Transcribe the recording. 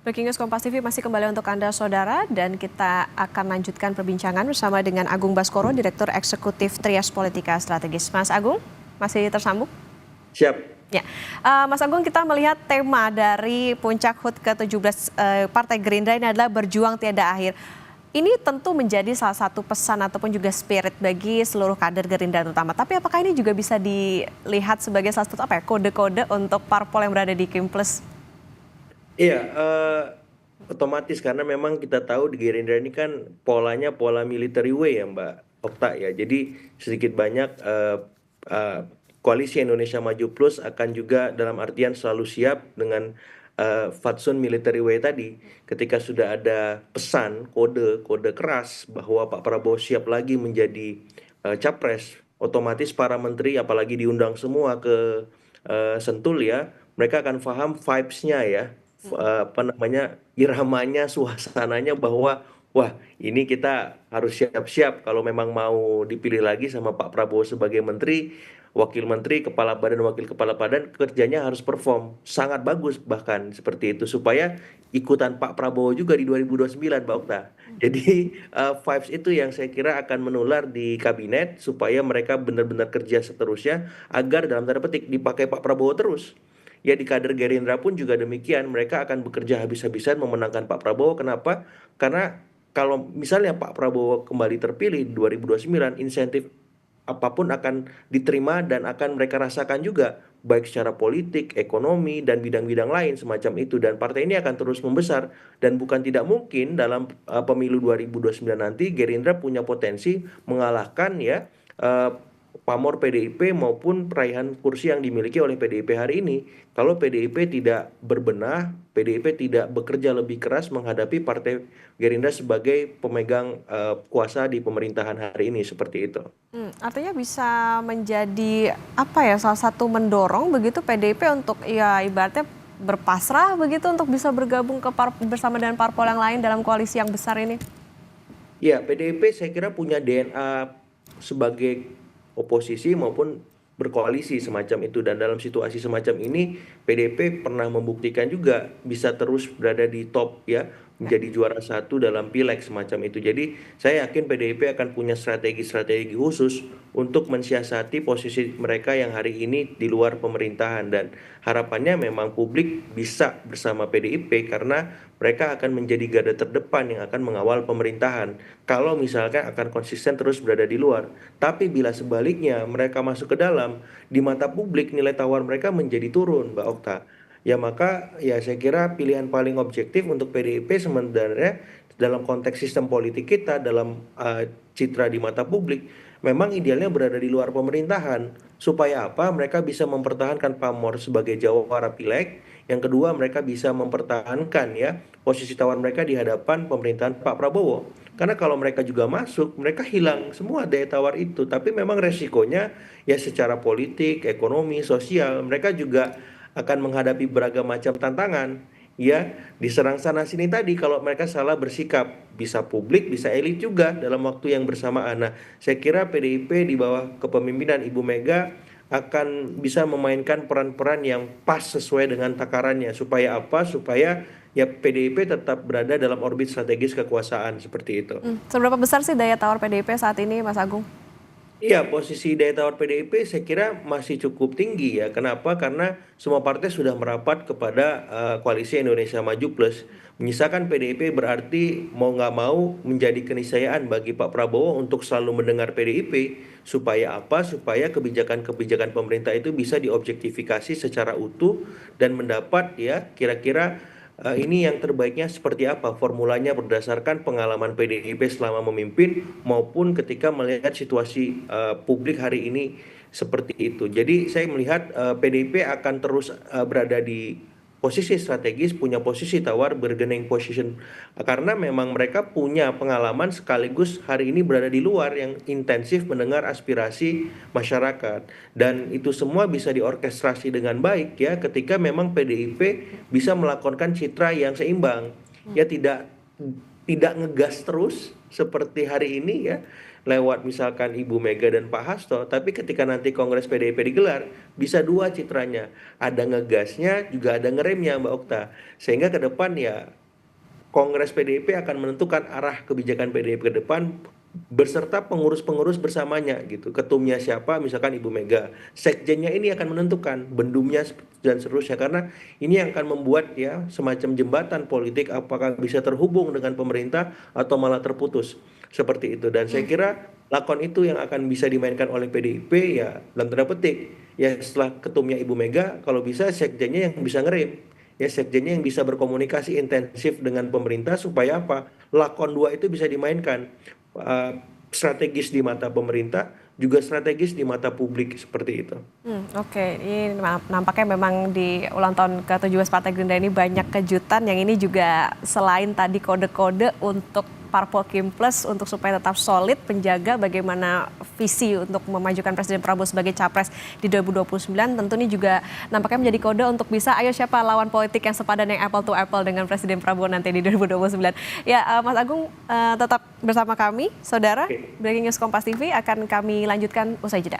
Breaking News Kompas TV masih kembali untuk Anda saudara dan kita akan lanjutkan perbincangan bersama dengan Agung Baskoro, Direktur Eksekutif Trias Politika Strategis. Mas Agung, masih tersambung? Siap. Ya, Mas Agung, kita melihat tema dari Puncak HUT ke-17 Partai Gerindra ini adalah berjuang tiada akhir. Ini tentu menjadi salah satu pesan ataupun juga spirit bagi seluruh kader Gerindra terutama. Tapi apakah ini juga bisa dilihat sebagai salah satu kode-kode untuk parpol yang berada di Kim Plus? Iya, otomatis karena memang kita tahu di Gerindra ini kan polanya pola military way ya Mbak Okta ya. Jadi sedikit banyak Koalisi Indonesia Maju Plus akan juga dalam artian selalu siap dengan fatsun military way tadi. Ketika sudah ada pesan kode keras bahwa Pak Prabowo siap lagi menjadi capres, otomatis para menteri apalagi diundang semua ke Sentul ya, mereka akan paham vibes-nya ya, apa namanya, iramanya, suasananya bahwa wah ini kita harus siap-siap kalau memang mau dipilih lagi sama Pak Prabowo sebagai menteri, wakil menteri, kepala badan, wakil kepala badan, kerjanya harus perform sangat bagus bahkan seperti itu supaya ikutan Pak Prabowo juga di 2029 Mbak Okta. Jadi vibes itu yang saya kira akan menular di kabinet supaya mereka benar-benar kerja seterusnya agar dalam tanda petik dipakai Pak Prabowo terus. Ya di kader Gerindra pun juga demikian, mereka akan bekerja habis-habisan memenangkan Pak Prabowo. Kenapa? Karena kalau misalnya Pak Prabowo kembali terpilih di 2029, insentif apapun akan diterima dan akan mereka rasakan juga, baik secara politik, ekonomi, dan bidang-bidang lain semacam itu. Dan partai ini akan terus membesar. Dan bukan tidak mungkin dalam pemilu 2029 nanti Gerindra punya potensi mengalahkan ya eh, pamor PDIP maupun peraihan kursi yang dimiliki oleh PDIP hari ini. Kalau PDIP tidak berbenah, PDIP tidak bekerja lebih keras menghadapi Partai Gerindra sebagai pemegang kuasa di pemerintahan hari ini seperti itu. Artinya bisa menjadi apa ya, salah satu mendorong begitu PDIP untuk ya ibaratnya berpasrah begitu untuk bisa bergabung bersama dengan parpol yang lain dalam koalisi yang besar ini. Ya, PDIP saya kira punya DNA sebagai oposisi maupun berkoalisi semacam itu, dan dalam situasi semacam ini PDIP pernah membuktikan juga bisa terus berada di top ya, menjadi juara satu dalam pileg semacam itu. Jadi saya yakin PDIP akan punya strategi-strategi khusus untuk mensiasati posisi mereka yang hari ini di luar pemerintahan, dan harapannya memang publik bisa bersama PDIP karena mereka akan menjadi garda terdepan yang akan mengawal pemerintahan. Kalau misalkan akan konsisten terus berada di luar. Tapi bila sebaliknya mereka masuk ke dalam, di mata publik nilai tawar mereka menjadi turun, Mbak Okta. Ya maka ya saya kira pilihan paling objektif untuk PDIP sebenarnya dalam konteks sistem politik kita, dalam citra di mata publik, memang idealnya berada di luar pemerintahan. Supaya apa? Mereka bisa mempertahankan pamor sebagai jawara pileg. Yang kedua, mereka bisa mempertahankan ya posisi tawar mereka di hadapan pemerintahan Pak Prabowo. Karena kalau mereka juga masuk, mereka hilang semua daya tawar itu. Tapi memang resikonya ya secara politik, ekonomi, sosial, mereka juga akan menghadapi beragam macam tantangan. Ya, diserang sana sini tadi kalau mereka salah bersikap, bisa publik, bisa elit juga dalam waktu yang bersamaan. Nah, saya kira PDIP di bawah kepemimpinan Ibu Mega akan bisa memainkan peran-peran yang pas sesuai dengan takarannya. Supaya apa? Supaya ya PDIP tetap berada dalam orbit strategis kekuasaan seperti itu. Seberapa besar sih daya tawar PDIP saat ini, Mas Agung? Iya, posisi daya tawar PDIP saya kira masih cukup tinggi ya. Kenapa? Karena semua partai sudah merapat kepada Koalisi Indonesia Maju Plus. Menyisakan PDIP berarti mau nggak mau menjadi keniscayaan bagi Pak Prabowo untuk selalu mendengar PDIP. Supaya apa? Supaya kebijakan-kebijakan pemerintah itu bisa diobjektifikasi secara utuh dan mendapat ya kira-kira ini yang terbaiknya seperti apa, formulanya berdasarkan pengalaman PDIP selama memimpin maupun ketika melihat situasi publik hari ini seperti itu. Jadi saya melihat PDIP akan terus berada di posisi strategis, punya posisi tawar, bargaining position, karena memang mereka punya pengalaman sekaligus hari ini berada di luar yang intensif mendengar aspirasi masyarakat, dan itu semua bisa diorkestrasi dengan baik ya ketika memang PDIP bisa melakukan citra yang seimbang, ya tidak ngegas terus seperti hari ini ya, lewat misalkan Ibu Mega dan Pak Hasto, tapi ketika nanti Kongres PDIP digelar, bisa dua citranya. Ada ngegasnya, juga ada ngeremnya Mbak Okta. Sehingga ke depan ya Kongres PDIP akan menentukan arah kebijakan PDIP ke depan beserta pengurus-pengurus bersamanya gitu. Ketumnya siapa, misalkan Ibu Mega. Sekjennya ini akan menentukan bendumnya dan seterusnya karena ini yang akan membuat ya semacam jembatan politik apakah bisa terhubung dengan pemerintah atau malah terputus seperti itu. Dan saya kira lakon itu yang akan bisa dimainkan oleh PDIP ya dalam tanda petik ya setelah ketumnya Ibu Mega kalau bisa sekjennya yang bisa ngerem ya sekjennya yang bisa berkomunikasi intensif dengan pemerintah supaya apa lakon dua itu bisa dimainkan. Uh, Strategis di mata pemerintah juga strategis di mata publik seperti itu. Oke, ini nampaknya memang di ulang tahun ke-17 Partai Gerindra ini banyak kejutan yang ini juga selain tadi kode-kode untuk Parpol Kim Plus untuk supaya tetap solid penjaga bagaimana visi untuk memajukan Presiden Prabowo sebagai capres di 2029 tentu ini juga nampaknya menjadi kode untuk bisa ayo siapa lawan politik yang sepadan yang apple to apple dengan Presiden Prabowo nanti di 2029. Ya Mas Agung tetap bersama kami, saudara. Oke. Breaking News Kompas TV akan kami lanjutkan usai jeda.